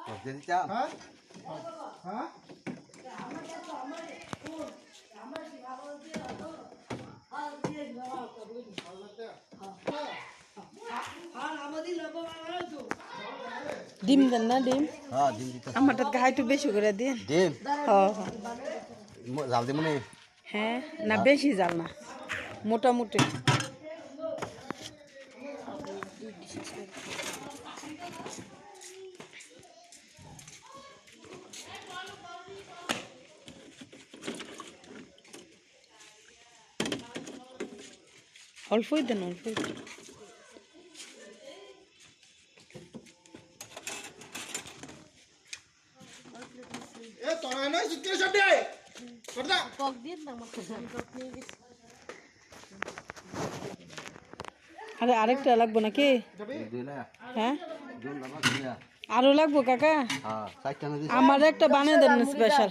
হ্যাঁ হ্যাঁ ডিম দেন না ডিম হ্যাঁ ডিম দিতে আমারটা গায়ে একটু বেশি করে দিন ডিম হ্যাঁ জাল দিব নি হ্যাঁ না বেশি জাল না মোটামুটি অল্পই দেন অল্পই দেন এ তোরা না চিৎকার সব দে করদা কক দিয়ে না আমার কাছে কক নিয়ে গেছি আরে আরেকটা লাগবে নাকি হ্যাঁ আরো লাগবো কাকা আমার একটা বানিয়ে দেন স্পেশাল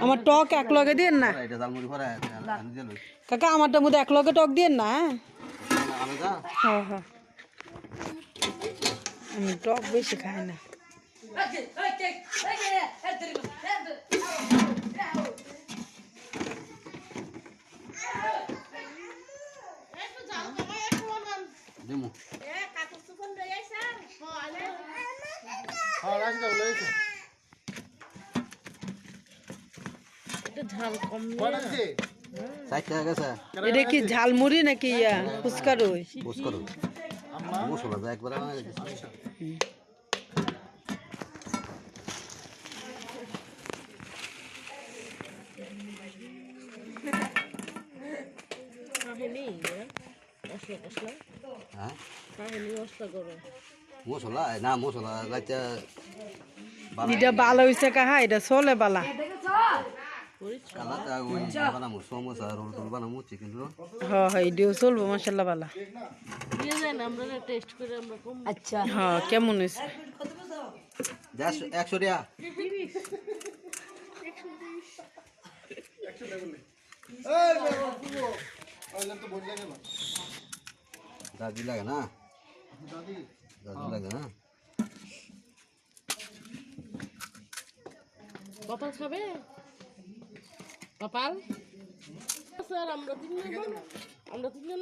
আমার টক এক লগে দিন না কাকা আমারটা মধ্যে এক লগে টক দিন না হ্যাঁ হ্যাঁ আমি টক বেশি খাই না দিমু হ্যাঁ রাখ দাও লইছে এটা ঝাল কম কয়টা দিছে সাইড টাকা গেছে এটা কি ঝালমুড়ি নাকি ইয়া ফুচকা রই বুঝ করো মশলা দা একবার বানাই দিছি হ্যাঁ মশলা না মশলা লাইতে এটা ভালো হয়েছে কাহা এটা চলে বালা কালাটা ওই বানামু সমোসা রোল টোল বানামু চিকেন রোল হ্যাঁ হ্যাঁ এটাও চলবো মাসাল্লাহ বালা আচ্ছা হ্যাঁ কেমন হয়েছে 100 টাকা এই বাবু ওইলা তো বল লাগে না দাদি লাগে না দাদি দাদি লাগে না কপাল খাবে কপাল স্যার আমরা তিনজন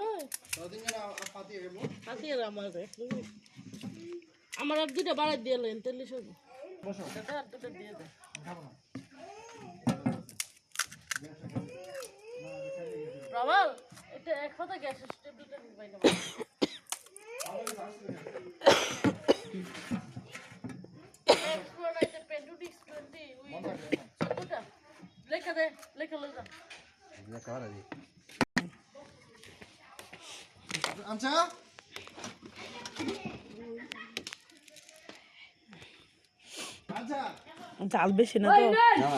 নয় দাদিন না পাতি হেবো হাতিয়ে আমার আর দুটা বাড়াই দিলেন তেলে সব বসো আর দুটো দিয়ে দেয় খাবো না প্রবল এটা এক কথা গ্যাস স্টেপটা নিবাই না এক্সপ্লোরাইতে পেন্টুডিক্স 20 উই কতটা লেখা দে লেখা লজা লেখা আর দি আচ্ছা আচ্ছা জাল বেশি না তো না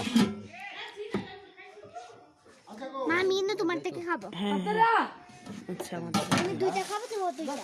আচ্ছা গো মামি ইন্দু তোমার থেকে খাবো হ্যাঁ আচ্ছা আমাদের আমি দুইটা খাবো তুমি দুইটা